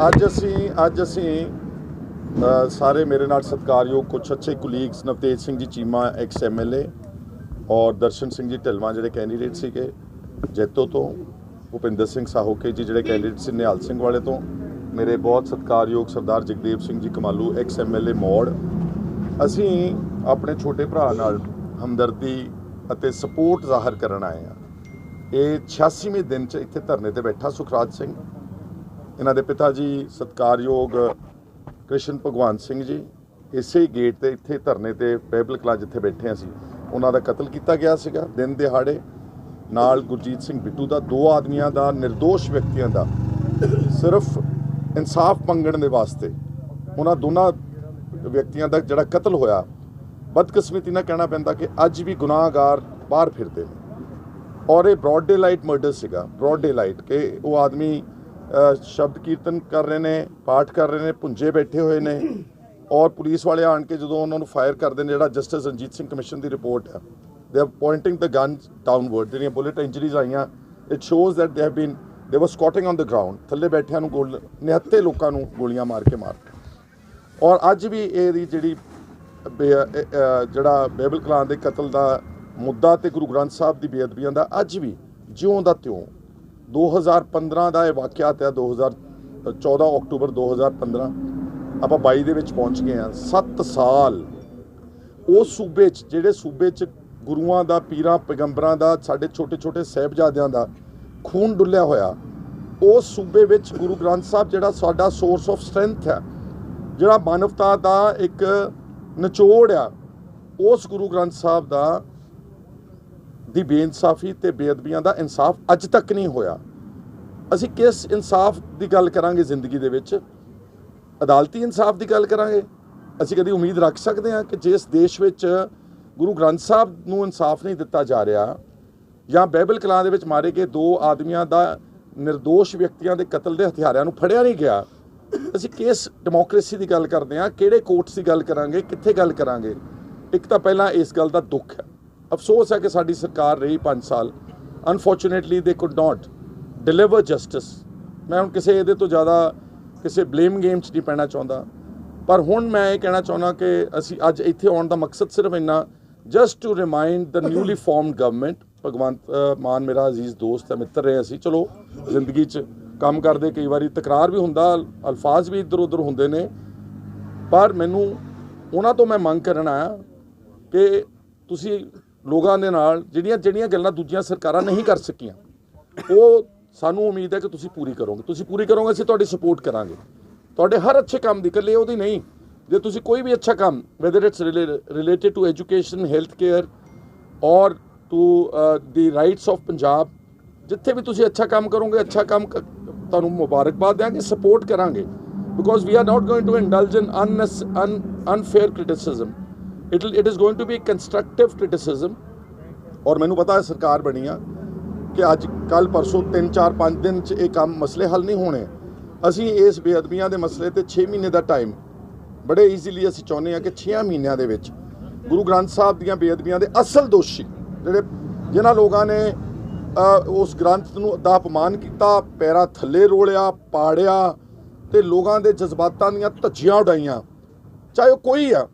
ਅੱਜ ਅਸੀਂ ਸਾਰੇ ਮੇਰੇ ਨਾਲ ਸਤਿਕਾਰਯੋਗ ਕੁਛ ਅੱਛੇ colleagues Navtej Singh ji Cheema X MLA और दर्शन सिंह जी ढिलवां ਜਿਹੜੇ ਕੈਂਡੀਡੇਟ ਸੀਗੇ ਜੈਤੋ ਤੋਂ ਭੁਪਿੰਦਰ ਸਿੰਘ ਸਾਹੋਕੇ ਜੀ ਜਿਹੜੇ ਕੈਂਡੀਡੇਟ ਸੀ ਨਿਹਾਲ ਸਿੰਘ ਵਾਲੇ ਤੋਂ ਮੇਰੇ ਬਹੁਤ ਸਤਿਕਾਰਯੋਗ ਸਰਦਾਰ ਜਗਦੇਵ ਸਿੰਘ ਜੀ ਕਮਾਲੂ ਐਕਸ MLA ਮੌੜ ਅਸੀਂ ਆਪਣੇ ਛੋਟੇ ਭਰਾ ਨਾਲ ਹਮਦਰਦੀ ਅਤੇ ਸਪੋਰਟ ਜ਼ਾਹਰ ਕਰਨ ਆਏ ਹਾਂ। ਇਹ 86ਵੇਂ ਦਿਨ 'ਚ ਇੱਥੇ ਧਰਨੇ ਤੇ ਬੈਠਾ ਸੁਖਰਾਜ ਸਿੰਘ ਇਹਨਾਂ ਦੇ ਪਿਤਾ ਜੀ ਸਤਿਕਾਰਯੋਗ ਕ੍ਰਿਸ਼ਨ ਭਗਵਾਨ ਸਿੰਘ ਜੀ ਇਸੇ ਗੇਟ ਤੇ ਇੱਥੇ ਧਰਨੇ ਤੇ ਬਾਈਬਲ ਕਲਾਸ ਜਿੱਥੇ ਬੈਠੇ ਅਸੀਂ ਉਹਨਾਂ ਦਾ ਕਤਲ ਕੀਤਾ ਗਿਆ ਸੀਗਾ ਦਿਨ ਦਿਹਾੜੇ ਨਾਲ ਗੁਰਜੀਤ ਸਿੰਘ ਬਿੱਟੂ ਦਾ ਦੋ ਆਦਮੀਆਂ ਦਾ ਨਿਰਦੋਸ਼ ਵਿਅਕਤੀਆਂ ਦਾ ਸਿਰਫ ਇਨਸਾਫ ਮੰਗਣ ਦੇ ਵਾਸਤੇ ਉਹਨਾਂ ਦੋਨਾਂ ਵਿਅਕਤੀਆਂ ਦਾ ਜਿਹੜਾ ਕਤਲ ਹੋਇਆ ਬਦਕਿਸਮਤੀ ਨਾਲ ਕਹਿਣਾ ਪੈਂਦਾ ਕਿ ਅੱਜ ਵੀ ਗੁਨਾਹਗਾਰ ਬਾਹਰ ਫਿਰਦੇ ਨੇ ਔਰ ਇਹ ਬ੍ਰੌਡ ਡੇ ਲਾਈਟ ਮਰਡਰ ਸੀਗਾ ਬ੍ਰੌਡ ਡੇ ਲਾਈਟ ਕਿ ਉਹ ਆਦਮੀ ਸ਼ਬਦ ਕੀਰਤਨ ਕਰ ਰਹੇ ਨੇ ਪਾਠ ਕਰ ਰਹੇ ਨੇ ਪੁੰਜੇ ਬੈਠੇ ਹੋਏ ਨੇ और पुलिस वाले आन के जो उन्होंने फायर करते हैं जो जस्टिस रंजीत सिंह कमिशन की रिपोर्ट है they are pointing the gun downward जो बुलेट इंजरीज आईयां it shows that they were squatting on the ground थले बैठिया निहत्ते लोगों गोलियां मार के और अज भी ये जी जड़ा बाइबल कलां के कतल का मुद्दा तो गुरु ग्रंथ साहब की बेअदबियां का अज भी ज्यों का त्यों 2015 का यह वाक़यात है 2014 अक्टूबर 2015 ਆਪਾਂ 22 ਦੇ ਵਿੱਚ ਪਹੁੰਚ ਗਏ ਹਾਂ 7 ਸਾਲ ਉਸ ਸੂਬੇ 'ਚ ਜਿਹੜੇ ਸੂਬੇ 'ਚ ਗੁਰੂਆਂ ਦਾ ਪੀਰਾਂ ਪੈਗੰਬਰਾਂ ਦਾ ਸਾਡੇ ਛੋਟੇ ਛੋਟੇ ਸਾਹਿਬਜ਼ਾਦਿਆਂ ਦਾ ਖੂਨ ਡੁੱਲਿਆ ਹੋਇਆ ਉਸ ਸੂਬੇ ਵਿੱਚ ਗੁਰੂ ਗ੍ਰੰਥ ਸਾਹਿਬ ਜਿਹੜਾ ਸਾਡਾ ਸੋਰਸ ਆਫ ਸਟਰੈਂਥ ਹੈ ਜਿਹੜਾ ਮਾਨਵਤਾ ਦਾ ਇੱਕ ਨਿਚੋੜ ਆ ਉਸ ਗੁਰੂ ਗ੍ਰੰਥ ਸਾਹਿਬ ਦਾ ਦੀ ਬੇਇਨਸਾਫੀ ਤੇ ਬੇਅਦਬੀਆਂ ਦਾ ਇਨਸਾਫ ਅੱਜ ਤੱਕ ਨਹੀਂ ਹੋਇਆ। ਅਸੀਂ ਕਿਸ ਇਨਸਾਫ ਦੀ ਗੱਲ ਕਰਾਂਗੇ ਜ਼ਿੰਦਗੀ ਦੇ ਵਿੱਚ अदालती इंसाफ की गल करांगे असीं कदी उम्मीद रख सकते हैं कि जिस देश विच गुरु ग्रंथ साहब नूं इंसाफ नहीं दिता जा रहा या बाइबल कलां दे विच मारे गए दो आदमियां दा निर्दोष व्यक्तियों के कतल के हथियारों नूं फड़िया नहीं गया असीं किस डेमोक्रेसी की गल करते हैं किहड़े कोर्ट्स की गल करांगे कित्थे गल करांगे। एक तो पहला इस गल का दुख है अफसोस है कि साडी सरकार रही 5 साल unfortunately they could not deliver justice. मैं हुण किसी इहदे तो ज़्यादा किसी ब्लेम गेम च नहीं पैना चाहता पर हुण मैं ये कहना चाहना कि असी अज इत्थे आउण दा मकसद सिर्फ इन्ना just to remind the newly formed government Bhagwant Mann मेरा अजीज दोस्त है मित्र रहे असी चलो जिंदगी च काम करते कई बार तकरार भी हुंदा अल्फाज भी इधर उधर हुंदे ने पर मैनू उन्हां तो मैं मंग करन आया कि तुसी लोगां दे नाल जिहड़ियां गल्लां दूजियां सरकारां नहीं कर सकियां वो सानू उम्मीद है कि तुसी पूरी करोगे असीं तुहाडी सपोर्ट करांगे तुहाडे हर अच्छे काम दी कल्ले ओहदी नहीं जे तुसी कोई भी अच्छा काम whether it's related to education health care or to the rights of Punjab जिथे भी तुसी अच्छा काम करोगे अच्छा काम तुहानू मुबारकबाद देंगे सपोर्ट करांगे because we are not going to indulge in unfair criticism it is going to be constructive criticism और मैनू पता है सरकार बनी आ कि अज कल परसों 3-4-5 दिन च ये काम मसले हल नहीं होने असी इस बेअदबियां के मसले ते 6 महीने का टाइम बड़े ईजीली असी चाहुंदे हां कि 6 महीनों के विच गुरु ग्रंथ साहब दीयां बेअदबियां के असल दोषी जिहड़े जिन्हां लोगों ने उस ग्रंथ नूं दा अपमान किया पैरां थल्ले रोलिया पाड़िया ते लोगों के जज्बातां दीयां धज्जियां उड़ाइयां चाहे वो कोई है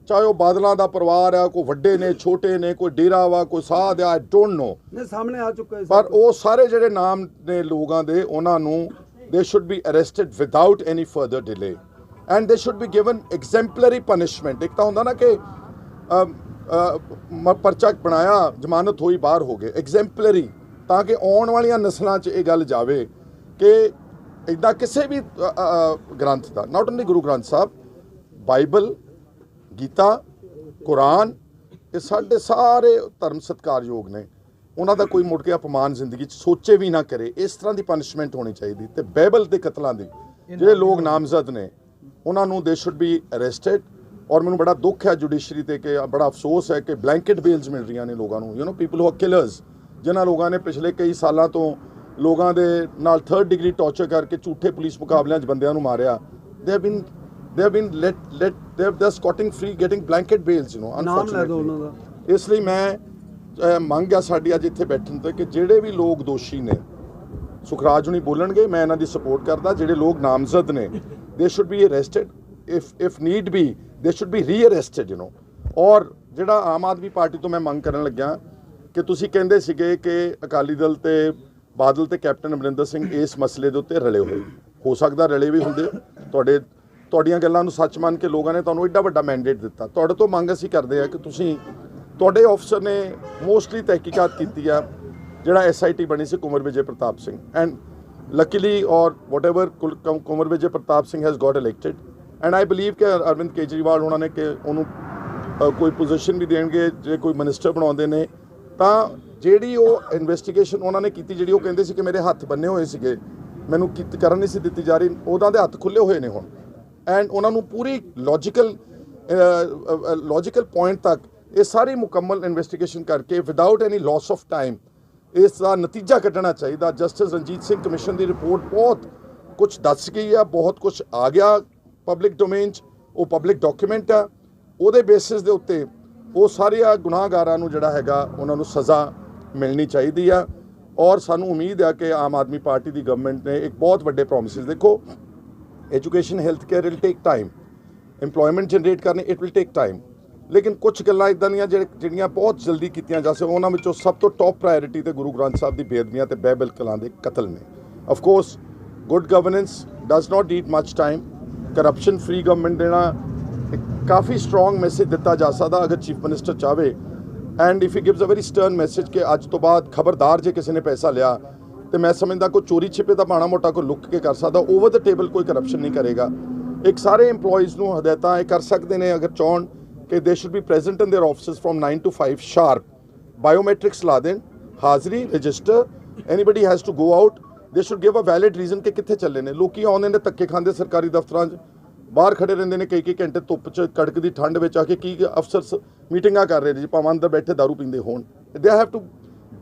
चाहे वो बादलों का परिवार है कोई वड्डे ने छोटे ने कोई डेरा वा कोई साध है आई डोंट नो सामने आ चुका है पर वो सारे जिहड़े नाम ने लोगों के उन्होंने they should be arrested without any further delay and they should be given exemplary punishment. एक तो होंदा ना कि परचा बनाया जमानत हुई बाहर हो गए एग्जैम्पलरी ताकि आने वाली नस्लों च ये गल जाए कि इदा किसी भी ग्रंथ का नॉट ओनली गुरु ग्रंथ साहब बाइबल गीता कुरान ये साढ़े सारे धर्म सत्कारयोग ने उन्हों का कोई मुड़ के अपमान जिंदगी सोचे भी ना करे इस तरह की पनिशमेंट होनी चाहिए तो बाइबल के कतलों की जो लोग नामजद ने उन्होंने दे शुड बी अरेस्टेड और मैंने बड़ा दुख है जुडिशरी ते कि बड़ा अफसोस है कि ब्लैंकेट बेल्स मिल रही ने लोगों को you know people who are killers जिन्होंने लोगों ने पिछले कई सालों तो लोगों के नाल 3rd डिग्री टॉर्चर करके झूठे पुलिस मुकाबलों बंदियां नूं Maria they have been they're scotting free getting blanket bails you know unfortunately इसलिए मैं ਮੰਗ ਆ ਸਾਡੀ ਅੱਜ ਇੱਥੇ ਬੈਠਣ ਤੇ ਕਿ ਜਿਹੜੇ ਵੀ ਲੋਕ ਦੋਸ਼ੀ ਨੇ ਸੁਖਰਾਜ ਹੁਣੀ ਬੋਲਣਗੇ, ਮੈਂ ਇਹਨਾਂ ਦੀ ਸਪੋਰਟ ਕਰਦਾ। ਜਿਹੜੇ ਲੋਕ ਨਾਮਜ਼ਦ ਨੇ they should be arrested, if need be they should be rearrested ਔਰ ਜਿਹੜਾ ਆਮ ਆਦਮੀ ਪਾਰਟੀ ਤੋਂ ਮੈਂ ਮੰਗ ਕਰਨ ਲੱਗਿਆ ਕਿ ਤੁਸੀਂ ਕਹਿੰਦੇ ਸੀਗੇ ਕਿ ਅਕਾਲੀ ਦਲ ਤੇ ਬਾਦਲ ਤੇ ਕੈਪਟਨ ਅਮਰਿੰਦਰ ਸਿੰਘ ਇਸ ਮਸਲੇ ਦੇ ਉੱਤੇ ਰਲੇ ਹੋਏ, ਹੋ ਸਕਦਾ ਰਲੇ ਵੀ ਹੁੰਦੇ। ਤੁਹਾਡੀਆਂ ਗੱਲਾਂ ਨੂੰ ਸੱਚ ਮੰਨ ਕੇ ਲੋਕਾਂ ਨੇ ਤੁਹਾਨੂੰ ਐਡਾ ਵੱਡਾ ਮੈਂਡੇਟ ਦਿੱਤਾ। ਤੁਹਾਡੇ ਤੋਂ ਮੰਗ ਅਸੀਂ ਕਰਦੇ ਆ ਕਿ ਤੁਸੀਂ, ਤੁਹਾਡੇ ਆਫਸਰ ਨੇ ਮੋਸਟਲੀ ਤਹਿਕੀਕਾਤ ਕੀਤੀ ਆ। ਜਿਹੜਾ SIT ਬਣੀ ਸੀ Kunwar Vijay Pratap Singh, and luckily or whatever Kunwar Vijay Pratap Singh has got elected and I believe ਕਿ ਅਰਵਿੰਦ ਕੇਜਰੀਵਾਲ ਉਹਨਾਂ ਨੇ ਕਿ ਉਹਨੂੰ ਕੋਈ ਪੋਜੀਸ਼ਨ ਵੀ ਦੇਣਗੇ ਜੇ ਕੋਈ ਮਿਨਿਸਟਰ ਬਣਾਉਂਦੇ ਨੇ ਤਾਂ ਜਿਹੜੀ ਉਹ ਇਨਵੈਸਟੀਗੇਸ਼ਨ ਉਹਨਾਂ ਨੇ ਕੀਤੀ, ਜਿਹੜੀ ਉਹ ਕਹਿੰਦੇ ਸੀ ਕਿ ਮੇਰੇ ਹੱਥ ਬੰਨੇ ਹੋਏ ਸੀਗੇ, ਮੈਨੂੰ ਕਰਨ ਨਹੀਂ ਸੀ ਦਿੱਤੀ ਜਾ ਰਹੀ, ਉਹਨਾਂ ਦੇ ਹੱਥ ਖੁੱਲੇ ਹੋਏ ਨੇ ਹੁਣ। ਐਂਡ ਉਹਨਾਂ ਨੂੰ ਪੂਰੀ ਲੌਜੀਕਲ ਪੁਆਇੰਟ ਤੱਕ ਇਹ ਸਾਰੀ ਮੁਕੰਮਲ ਇਨਵੈਸਟੀਗੇਸ਼ਨ ਕਰਕੇ without any loss of time ਇਸ ਦਾ ਨਤੀਜਾ ਕੱਢਣਾ ਚਾਹੀਦਾ। ਜਸਟਿਸ ਰਣਜੀਤ ਸਿੰਘ ਕਮਿਸ਼ਨ ਦੀ ਰਿਪੋਰਟ ਬਹੁਤ ਕੁਝ ਦੱਸ ਗਈ ਆ, ਬਹੁਤ ਕੁਝ ਆ ਗਿਆ ਪਬਲਿਕ ਡੋਮੇਨ 'ਚ, ਉਹ ਪਬਲਿਕ ਡਾਕੂਮੈਂਟ ਆ। ਉਹਦੇ ਬੇਸਿਸ ਦੇ ਉੱਤੇ ਉਹ ਸਾਰਿਆਂ ਗੁਨਾਹਗਾਰਾਂ ਨੂੰ ਜਿਹੜਾ ਹੈਗਾ ਉਹਨਾਂ ਨੂੰ ਸਜ਼ਾ ਮਿਲਣੀ ਚਾਹੀਦੀ ਆ। ਔਰ ਸਾਨੂੰ ਉਮੀਦ ਆ ਕਿ ਆਮ ਆਦਮੀ ਪਾਰਟੀ ਦੀ ਗਵਰਨਮੈਂਟ ਨੇ ਇੱਕ ਬਹੁਤ ਵੱਡੇ ਪ੍ਰੋਮਿਸਿਸ, ਦੇਖੋ education health care will take time, employment generate ਕਰਨੀ ਇਟ ਵਿਲ ਟੇਕ ਟਾਈਮ, ਲੇਕਿਨ ਕੁਝ ਗੱਲਾਂ ਇੱਦਾਂ ਦੀਆਂ ਜਿਹੜੀਆਂ ਬਹੁਤ ਜਲਦੀ ਕੀਤੀਆਂ ਜਾ ਸਕਣ। ਉਹਨਾਂ ਵਿੱਚੋਂ ਸਭ ਤੋਂ ਟੌਪ ਪ੍ਰਾਇੋਰਿਟੀ ਤੇ ਗੁਰੂ ਗ੍ਰੰਥ ਸਾਹਿਬ ਦੀ ਬੇਅਦਬੀਆਂ ਤੇ ਬਹਿਬਲ ਕਲਾਂ ਦੇ ਕਤਲ ਨੇ। Of course good governance does not need much time, corruption free government ਦੇਣਾ ਕਾਫੀ ਸਟਰੋਂਗ ਮੈਸੇਜ ਦਿੱਤਾ ਜਾ ਸਕਦਾ ਅਗਰ ਚੀਫ ਮਿਨਿਸਟਰ ਚਾਹਵੇ। And if he gives a very stern message ਕਿ ਅੱਜ ਤੋਂ ਬਾਅਦ ਖਬਰਦਾਰ ਜੇ ਕਿਸੇ ਨੇ ਪੈਸਾ ਲਿਆ ਤੇ ਮੈਂ ਸਮਝਦਾ ਕੋਈ ਚੋਰੀ ਛਿਪੇ ਤਾਂ ਮਾੜਾ ਮੋਟਾ ਕੋਈ ਲੁੱਕ ਕੇ ਕਰ ਸਕਦਾ, ਓਵਰ ਦ ਟੇਬਲ ਕੋਈ ਕਰਪਸ਼ਨ ਨਹੀਂ ਕਰੇਗਾ। ਇੱਕ ਸਾਰੇ EMPLOYEES ਨੂੰ ਹਦਾਇਤਾਂ ਇਹ ਕਰ ਸਕਦੇ ਨੇ ਅਗਰ ਚਾਹਣ ਕਿ they should be present in their offices from 9 to 5 sharp, biometrics ਲਾ ਦੇਣ, ਹਾਜ਼ਰੀ register, anybody has to go out, they should give a valid reason ਕਿ ਕਿੱਥੇ ਚੱਲੇ ਨੇ। ਲੋਕੀ ਆਉਂਦੇ ਨੇ ਧੱਕੇ ਖਾਂਦੇ ਸਰਕਾਰੀ ਦਫ਼ਤਰਾਂ 'ਚ, ਬਾਹਰ ਖੜੇ ਰਹਿੰਦੇ ਨੇ ਕਈ ਘੰਟੇ ਧੁੱਪ 'ਚ ਕੜਕਦੀ ਠੰਡ ਵਿੱਚ ਆ ਕੇ, ਕੀ ਅਫਸਰ ਮੀਟਿੰਗਾਂ ਕਰ ਰਹੇ ਨੇ ਜੀ, ਭਾਵੇਂ ਅੰਦਰ ਬੈਠੇ ਦਾਰੂ ਪੀਂਦੇ ਹੋਣ। They have to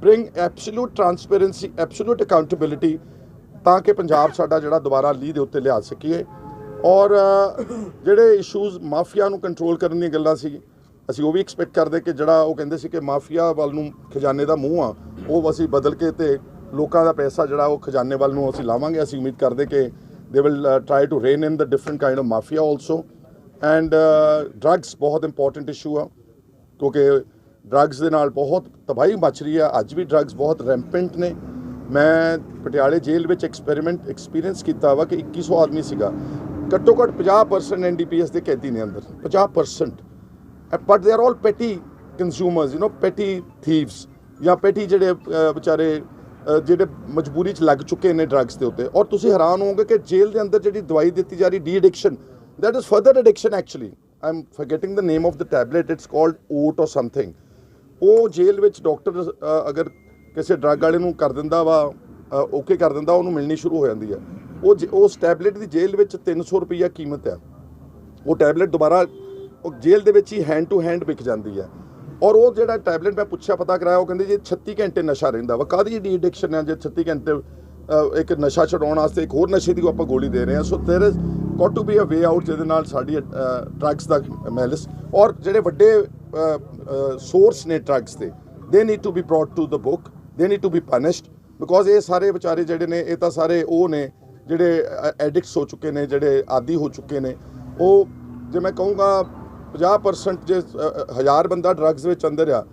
bring absolute transparency, absolute accountability ਤਾਂ ਕਿ ਪੰਜਾਬ ਸਾਡਾ ਜਿਹੜਾ ਦੁਬਾਰਾ ਲੀਹ ਦੇ ਉੱਤੇ ਲਿਆ ਸਕੀਏ। ਔਰ ਜਿਹੜੇ ਇਸ਼ੂਜ਼ ਮਾਫੀਆ ਨੂੰ ਕੰਟਰੋਲ ਕਰਨ ਦੀਆਂ ਗੱਲਾਂ ਸੀ, ਅਸੀਂ ਉਹ ਵੀ ਐਕਸਪੈਕਟ ਕਰਦੇ ਕਿ ਜਿਹੜਾ ਉਹ ਕਹਿੰਦੇ ਸੀ ਕਿ ਮਾਫੀਆ ਵੱਲ ਨੂੰ ਖਜ਼ਾਨੇ ਦਾ ਮੂੰਹ ਆ, ਉਹ ਅਸੀਂ ਬਦਲ ਕੇ ਤੇ ਲੋਕਾਂ ਦਾ ਪੈਸਾ ਜਿਹੜਾ ਉਹ ਖਜ਼ਾਨੇ ਵੱਲ ਨੂੰ ਅਸੀਂ ਲਾਵਾਂਗੇ। ਅਸੀਂ ਉਮੀਦ ਕਰਦੇ ਕਿ they will try to rein in the different kind of mafia also, and drugs ਬਹੁਤ ਇੰਪੋਰਟੈਂਟ ਇਸ਼ੂ ਆ ਕਿਉਂਕਿ ਡਰੱਗਸ ਦੇ ਨਾਲ ਬਹੁਤ ਤਬਾਹੀ ਮਚ ਰਹੀ ਆ। ਅੱਜ ਵੀ ਡਰੱਗਸ ਬਹੁਤ ਰੈਂਪੈਂਟ ਨੇ। ਮੈਂ ਪਟਿਆਲੇ ਜੇਲ੍ਹ ਵਿੱਚ ਐਕਸਪੀਰੀਅੰਸ ਕੀਤਾ ਵਾ ਕਿ 2100 ਆਦਮੀ ਸੀਗਾ, ਘੱਟੋ ਘੱਟ 50% NDPS ਦੇ ਕੈਦੀ ਨੇ ਅੰਦਰ, 50%, but they are all petty consumers, petty thieves ਜਾਂ ਪੈਟੀ ਜਿਹੜੇ ਵਿਚਾਰੇ ਜਿਹੜੇ ਮਜਬੂਰੀ 'ਚ ਲੱਗ ਚੁੱਕੇ ਨੇ ਡਰੱਗਸ ਦੇ ਉੱਤੇ। ਔਰ ਤੁਸੀਂ ਹੈਰਾਨ ਹੋਵੋਗੇ ਕਿ ਜੇਲ੍ਹ ਦੇ ਅੰਦਰ ਜਿਹੜੀ ਦਵਾਈ ਦਿੱਤੀ ਜਾ ਰਹੀ de addiction, that is further addiction actually, I am forgetting the name of the tablet, it's called OAT or something. ਉਹ ਜੇਲ੍ਹ ਵਿੱਚ ਡਾਕਟਰ ਅਗਰ ਕਿਸੇ ਡਰੱਗ ਵਾਲੇ ਨੂੰ ਕਰ ਦਿੰਦਾ ਵਾ, ਓਕੇ ਕਰ ਦਿੰਦਾ, ਉਹਨੂੰ ਮਿਲਣੀ ਸ਼ੁਰੂ ਹੋ ਜਾਂਦੀ ਆ। ਉਸ ਟੈਬਲੇਟ ਦੀ ਜੇਲ੍ਹ ਵਿੱਚ 300 ਰੁਪਈਆ ਕੀਮਤ ਆ। ਉਹ ਟੈਬਲੇਟ ਦੁਬਾਰਾ ਉਹ ਜੇਲ੍ਹ ਦੇ ਵਿੱਚ ਹੀ ਹੈਂਡ ਟੂ ਹੈਂਡ ਵਿਕ ਜਾਂਦੀ ਹੈ। ਔਰ ਉਹ ਜਿਹੜਾ ਟੈਬਲੇਟ ਮੈਂ ਪੁੱਛਿਆ, ਪਤਾ ਕਰਾਇਆ, ਉਹ ਕਹਿੰਦੇ ਜੀ 36 ਘੰਟੇ ਨਸ਼ਾ ਰਹਿੰਦਾ ਵਾ। ਕਾਹਦੀ ਡੀ ਐਡਿਕਸ਼ਨ ਹੈ ਜੇ 36 ਘੰਟੇ ਇੱਕ ਨਸ਼ਾ ਛਡਾਉਣ ਵਾਸਤੇ ਇੱਕ ਹੋਰ ਨਸ਼ੇ ਦੀ ਆਪਾਂ ਗੋਲੀ ਦੇ ਰਹੇ ਹਾਂ। So there is got to be a way out ਜਿਹਦੇ ਨਾਲ ਸਾਡੀ ਡਰੱਗਸ ਦਾ ਮੈਲਿਸ ਔਰ ਜਿਹੜੇ ਵੱਡੇ ਸੋਰਸ ਨੇ ਡਰੱਗਸ ਦੇ, they need to be brought to the book, they need to be punished, because ਇਹ ਸਾਰੇ ਵਿਚਾਰੇ ਜਿਹੜੇ ਨੇ ਇਹ ਤਾਂ ਸਾਰੇ ਉਹ ਨੇ ਜਿਹੜੇ ਐਡਿਕਟਸ ਹੋ ਚੁੱਕੇ ਨੇ, ਜਿਹੜੇ ਆਦੀ ਹੋ ਚੁੱਕੇ ਨੇ। ਉਹ ਜੇ ਮੈਂ ਕਹੂੰਗਾ 50% ਜੇ 1000 ਬੰਦਾ ਡਰੱਗਸ ਵਿੱਚ ਅੰਦਰ ਆ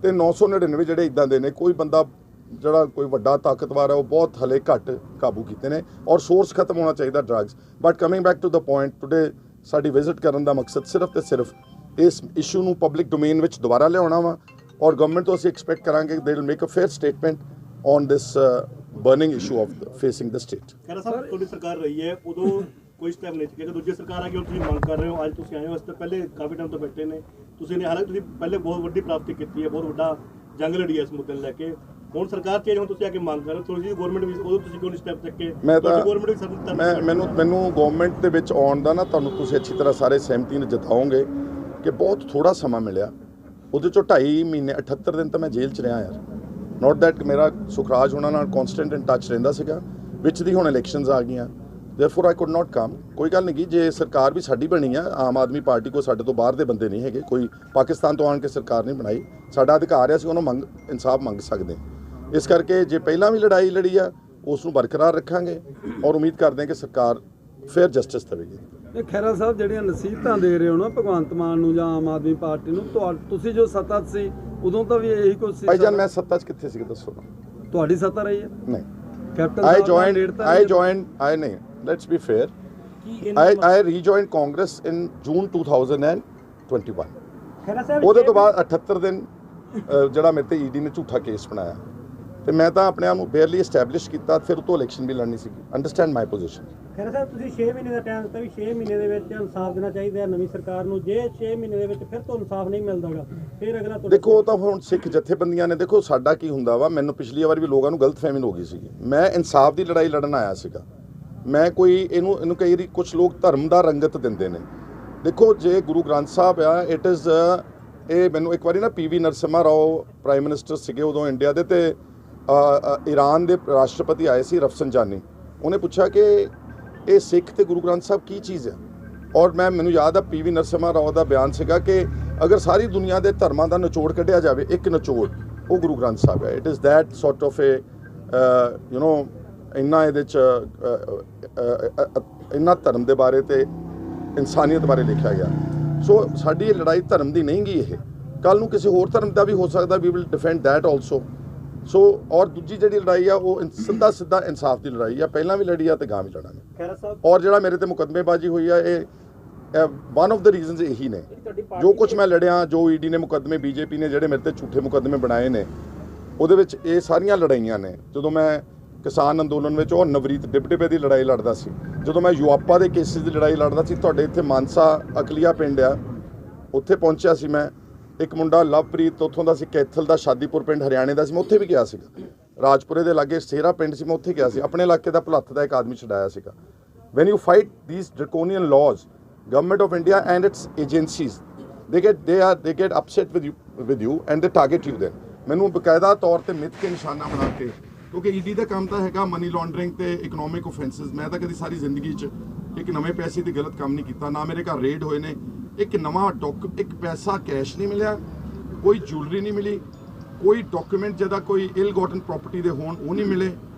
ਤੇ 999 ਜਿਹੜੇ ਇੱਦਾਂ ਦੇ ਨੇ। ਕੋਈ ਬੰਦਾ ਜਿਹੜਾ ਕੋਈ ਵੱਡਾ ਤਾਕਤਵਰ ਹੈ ਉਹ ਬਹੁਤ ਹਲੇ ਘੱਟ ਕਾਬੂ ਕੀਤੇ ਨੇ ਔਰ ਸੋਰਸ ਖਤਮ ਹੋਣਾ ਚਾਹੀਦਾ drugs. But coming back to the point, today ਸਾਡੀ ਵਿਜ਼ਿਟ ਕਰਨ ਦਾ ਮਕਸਦ ਸਿਰਫ ਤੇ ਸਿਰਫ ਇਸ ਇਸ਼ੂ ਨੂੰ ਪਬਲਿਕ ਡੋਮੇਨ ਵਿੱਚ ਦੁਬਾਰਾ ਲਿਆਉਣਾ ਵਾ ਔਰ ਗਵਰਨਮੈਂਟ ਤੋਂ ਅਸੀਂ ਐਕਸਪੈਕਟ ਕਰਾਂਗੇ they will make a fair statement on this burning issue of facing the state. Khaira sahib, ਤੁਹਾਡੀ ਸਰਕਾਰ ਰਹੀ ਹੈ ਉਦੋਂ ਕੋਈ ਸਟੈਪ ਨਹੀਂ ਚੁੱਕਿਆ, ਦੂਜੀ ਸਰਕਾਰ ਆ ਗਈ, ਤੁਸੀਂ ਮੰਗ ਕਰ ਰਹੇ ਹੋ, ਅੱਜ ਤੁਸੀਂ ਆਏ ਹੋ। ਇਸ ਤੋਂ ਪਹਿਲੇ ਕਾਫੀ ਟਾਈਮ ਤੋਂ ਬੈਠੇ ਨੇ ਤੁਸੀਂ ਨੇ, ਹਾਲਾਂਕਿ ਤੁਸੀਂ ਪਹਿਲੇ ਬਹੁਤ ਵੱਡੀ ਪ੍ਰਾਪਤੀ ਕੀਤੀ ਹੈ, ਬਹੁਤ ਵੱਡਾ ਜੰਗ ਲੜੀ ਹੈ ਇਸ ਮੁੱਦੇ ਨੂੰ ਲੈ ਕੇ। ਹੁਣ ਸਰਕਾਰ ਚੇਂਜ, ਹੁਣ ਤੁਸੀਂ ਆ ਕੇ ਮੰਗ ਕਰ ਰਹੇ ਹੋ, ਥੋੜੀ ਜਿਹੀ ਗਵਰਨਮੈਂਟ ਵੀ ਉਦੋਂ ਤੁਸੀਂ ਕਿਉਂ ਨਹੀਂ ਸਟੈਪ ਚੱਕੇ? ਮੈਨੂੰ ਗਵਰਨਮੈਂਟ ਦੇ ਵਿੱਚ ਆਉਣ ਦਾ ਨਾ, ਤੁਹਾਨੂੰ ਤੁਸੀਂ ਅੱਛੀ ਤਰ੍ਹਾਂ ਸਾਰੇ ਸਹਿਮਤੀ ਨਾਲ ਜਤਾਓਗੇ ਕਿ ਬਹੁਤ ਥੋੜਾ ਸਮਾਂ ਮਿਲਿਆ। ਉਹਦੇ ਚੋਂ 2.5 ਮਹੀਨੇ 78 ਦਿਨ ਤਾਂ ਮੈਂ ਜੇਲ੍ਹ 'ਚ ਰਿਹਾ ਯਾਰ। ਨੋਟ ਦੈਟ ਮੇਰਾ ਸੁਖਰਾਜ ਉਹਨਾਂ ਨਾਲ ਕੌਨਸਟੈਂਟ ਇਨ ਟੱਚ ਰਹਿੰਦਾ ਸੀਗਾ, ਵਿੱਚ ਦੀ ਹੁਣ ਇਲੈਕਸ਼ਨਸ ਆ ਗਈਆਂ, ਦੇਅਰਫੋਰ ਆਈ ਕੁਡ ਨਾਟ ਕਮ। ਕੋਈ ਗੱਲ ਨਹੀਂ ਗੀ, ਜੇ ਸਰਕਾਰ ਵੀ ਸਾਡੀ ਬਣੀ ਆ, ਆਮ ਆਦਮੀ ਪਾਰਟੀ ਕੋਈ ਸਾਡੇ ਤੋਂ ਬਾਹਰ ਦੇ ਬੰਦੇ ਨਹੀਂ ਹੈਗੇ, ਕੋਈ ਪਾਕਿਸਤਾਨ ਤੋਂ ਆਣ ਕੇ ਸਰਕਾਰ ਨਹੀਂ ਬਣਾਈ, ਸਾਡਾ ਅਧਿਕਾਰ ਆ, ਅਸੀਂ ਉਹਨੂੰ ਇਨਸਾਫ ਮੰਗ ਸਕਦੇ। ਇਸ ਕਰਕੇ ਜੇ ਪਹਿਲਾਂ ਵੀ ਲੜਾਈ ਲੜੀ ਆ ਉਸ ਨੂੰ ਬਰਕਰਾਰ ਰੱਖਾਂਗੇ ਔਰ ਉਮੀਦ ਕਰਦੇ ਹਾਂ ਕਿ ਸਰਕਾਰ ਫੇਅਰ ਜਸਟਿਸ ਦੇਵੇਗੀ। ਇਹ ਖਹਿਰਾ ਸਾਹਿਬ ਜਿਹੜੀਆਂ ਨਸੀਹਤਾਂ ਦੇ ਰਹੇ ਹੋ ਨਾ ਭਗਵੰਤ ਮਾਨ ਨੂੰ ਜਾਂ ਆਮ ਆਦਮੀ ਪਾਰਟੀ ਨੂੰ, ਤੁਸੀਂ ਜੋ ਸੱਤਾ 'ਚ ਸੀ ਉਦੋਂ ਤਾਂ ਵੀ ਇਹੀ ਕੁਝ ਸੀ। ਭਾਈਜਾਨ ਮੈਂ ਸੱਤਾ 'ਚ ਕਿੱਥੇ ਸੀ ਦੱਸੋ? ਤੁਹਾਡੀ ਸੱਤਾ ਰਹੀ ਹੈ? ਨਹੀਂ, ਕੈਪਟਨ I ਸਾਹਿਬ joined, नहीं, let's be fair. I rejoined Congress in June 2021. ਉਹਦੇ ਤੋਂ ਬਾਅਦ 78 ਦਿਨ ਜਿਹੜਾ ਮੇਰੇ ਤੇ ਈਡੀ ਨੇ ਝੂਠਾ ਕੇਸ ਬਣਾਇਆ ਤੇ ਮੈਂ ਤਾਂ ਆਪਣੇ ਆਪ ਨੂੰ ਬੇਅਰਲੀ ਐਸਟੈਬਲਿਸ਼ ਕੀਤਾ, ਫਿਰ ਉਹ ਤੋਂ ਇਲੈਕਸ਼ਨ ਵੀ ਲੜਨੀ ਸੀਗੀ। ਅੰਡਰਸਟੈਂਡ ਮਾਈ ਪੋਜੀਸ਼ਨ। ਖੈਰ ਸਾਹਿਬ, ਤੁਸੀਂ 6 ਮਹੀਨੇ ਦਾ ਟਾਈਮ ਦਿੱਤਾ ਵੀ 6 ਮਹੀਨੇ ਦੇ ਵਿੱਚ ਇਨਸਾਫ ਦੇਣਾ ਚਾਹੀਦਾ ਹੈ ਨਵੀਂ ਸਰਕਾਰ ਨੂੰ। ਜੇ 6 ਮਹੀਨੇ ਦੇ ਵਿੱਚ ਫਿਰ ਤੋਂ ਇਨਸਾਫ ਨਹੀਂ ਮਿਲਦਾਗਾ ਫਿਰ ਅਗਲਾ ਦੇਖੋ ਉਹ ਤਾਂ ਹੁਣ ਸਿੱਖ ਜਥੇਬੰਦੀਆਂ ਨੇ, ਦੇਖੋ ਸਾਡਾ ਕੀ ਹੁੰਦਾ ਵਾ, ਮੈਨੂੰ ਪਿਛਲੀ ਵਾਰ ਵੀ ਲੋਕਾਂ ਨੂੰ ਗਲਤਫਹਿਮੀ ਹੋ ਗਈ ਸੀਗੀ। ਮੈਂ ਇਨਸਾਫ ਦੀ ਲੜਾਈ ਲੜਨ ਆਇਆ ਸੀਗਾ। ਮੈਂ ਕੋਈ ਇਹਨੂੰ ਕਈ ਵਾਰੀ ਕੁਝ ਲੋਕ ਧਰਮ ਦਾ ਰੰਗਤ ਦਿੰਦੇ ਨੇ। ਦੇਖੋ ਜੇ ਗੁਰੂ ਗ੍ਰੰਥ ਸਾਹਿਬ ਆ, ਇਟ ਇਜ਼ ਇਹ ਮੈਨੂੰ ਇੱਕ ਵਾਰੀ ਨਾ PV Narasimha Rao prime minister ਸੀਗੇ ਉਦੋਂ ਇੰਡੀਆ ਦੇ, ਤੇ ਈਰਾਨ ਦੇ ਰਾਸ਼ਟਰਪਤੀ ਆਏ ਸੀ ਰਫਸਨਜਾਨੀ। ਉਹਨੇ ਪੁੱਛਿਆ ਕਿ ਇਹ ਸਿੱਖ ਤੇ ਗੁਰੂ ਗ੍ਰੰਥ ਸਾਹਿਬ ਕੀ ਚੀਜ਼ ਹੈ, ਔਰ ਮੈਨੂੰ ਯਾਦ ਆ ਪੀਵੀ ਨਰਸਿਮਹਾ ਰਾਓ ਦਾ ਬਿਆਨ ਸੀਗਾ ਕਿ ਅਗਰ ਸਾਰੀ ਦੁਨੀਆ ਦੇ ਧਰਮਾਂ ਦਾ ਨਿਚੋੜ ਕੱਢਿਆ ਜਾਵੇ, ਇੱਕ ਨਿਚੋੜ ਉਹ ਗੁਰੂ ਗ੍ਰੰਥ ਸਾਹਿਬ ਹੈ। It is that sort of a ਇੰਨਾ ਇਹਦੇ 'ਚ ਇੰਨਾ ਧਰਮ ਦੇ ਬਾਰੇ ਤੇ ਇਨਸਾਨੀਅਤ ਬਾਰੇ ਲਿਖਿਆ ਗਿਆ। ਸੋ ਸਾਡੀ ਇਹ ਲੜਾਈ ਧਰਮ ਦੀ ਨਹੀਂ ਗੀ, ਇਹ ਕੱਲ੍ਹ ਨੂੰ ਕਿਸੇ ਹੋਰ ਧਰਮ ਦਾ ਵੀ ਹੋ ਸਕਦਾ। We will defend that also. So ਔਰ ਦੂਜੀ ਜਿਹੜੀ ਲੜਾਈ ਆ ਉਹ ਸਿੱਧਾ ਇਨਸਾਫ ਦੀ ਲੜਾਈ ਆ, ਪਹਿਲਾਂ ਵੀ ਲੜੀ ਆ ਤੇ ਗਾਂ ਵੀ ਲੜਾਂਗੇ। ਔਰ ਜਿਹੜਾ ਮੇਰੇ ਤੇ ਮੁਕੱਦਮੇਬਾਜ਼ੀ ਹੋਈ ਆ, ਇਹ ਵਨ ਆਫ ਦ ਰੀਜ਼ਨਸ ਇਹੀ ਨੇ। ਜੋ ਕੁਝ ਮੈਂ ਲੜਿਆ, ਜੋ ਈਡੀ ਨੇ ਮੁਕੱਦਮੇ, ਬੀਜੇਪੀ ਨੇ ਜਿਹੜੇ ਮੇਰੇ ਤੇ ਝੂਠੇ ਮੁਕੱਦਮੇ ਬਣਾਏ ਨੇ, ਉਹਦੇ ਵਿੱਚ ਇਹ ਸਾਰੀਆਂ ਲੜਾਈਆਂ ਨੇ। ਜਦੋਂ ਮੈਂ ਕਿਸਾਨ ਅੰਦੋਲਨ ਵਿੱਚ ਉਹ ਨਵਰੀਤ ਡਿਪਟੀਪੇ ਦੀ ਲੜਾਈ ਲੜਦਾ ਸੀ, ਜਦੋਂ ਮੈਂ ਯੂਆਪਾ ਦੇ ਕੇਸਿਸ ਦੀ ਲੜਾਈ ਲੜਦਾ ਸੀ, ਤੁਹਾਡੇ ਇੱਥੇ ਮਾਨਸਾ ਅਕਲੀਆ ਪਿੰਡ ਆ, ਉੱਥੇ ਪਹੁੰਚਿਆ ਸੀ ਮੈਂ। ਇੱਕ ਮੁੰਡਾ ਲਵਪ੍ਰੀਤ ਉੱਥੋਂ ਦਾ ਸੀ, ਕੈਥਲ ਦਾ, ਸ਼ਾਦੀਪੁਰ ਪਿੰਡ ਹਰਿਆਣੇ ਦਾ ਸੀ, ਮੈਂ ਉੱਥੇ ਵੀ ਗਿਆ ਸੀਗਾ। ਰਾਜਪੁਰੇ ਦੇ ਲਾਗੇ ਸੇਰਾ ਪਿੰਡ ਸੀ, ਮੈਂ ਉੱਥੇ ਗਿਆ ਸੀ। ਆਪਣੇ ਇਲਾਕੇ ਦਾ ਭੁਲੱਥ ਦਾ ਇੱਕ ਆਦਮੀ ਛਡਾਇਆ ਸੀਗਾ। When you fight these draconian laws, government of India and its agencies they get upset with you and they target you then. ਮੈਨੂੰ ਬਕਾਇਦਾ ਤੌਰ ਤੇ ਮਿੱਥ ਕੇ ਨਿਸ਼ਾਨਾ ਬਣਾ ਕੇ, ਕਿਉਂਕਿ ਈਡੀ ਦਾ ਕੰਮ ਤਾਂ ਹੈਗਾ ਮਨੀ ਲਾਂਡਰਿੰਗ ਤੇ ਇਕਨੋਮਿਕ ਆਫੈਂਸਿਸ। ਮੈਂ ਤਾਂ ਕਦੀ ਸਾਰੀ ਜ਼ਿੰਦਗੀ 'ਚ ਇੱਕ ਨਵੇਂ ਪੈਸੇ ਦੀ ਗਲਤ ਕੰਮ ਨਹੀਂ ਕੀਤਾ, ਨਾ ਮੇਰੇ ਘਰ ਰੇਡ ਹੋਏ ਨੇ। ਇੱਕ ਨਵਾਂ ਇੱਕ ਪੈਸਾ ਕੈਸ਼ ਨਹੀਂ ਮਿਲਿਆ, ਕੋਈ ਜੁਐਲਰੀ ਨਹੀਂ ਮਿਲੀ, ਕੋਈ ਡਾਕੂਮੈਂਟ ਜਿਹਦਾ ਕੋਈ ਇਲ ਗੋਟਨ ਪ੍ਰਾਪਰਟੀ ਦੇ ਹੋਣ ਉਹ ਨਹੀਂ ਮਿਲੇ।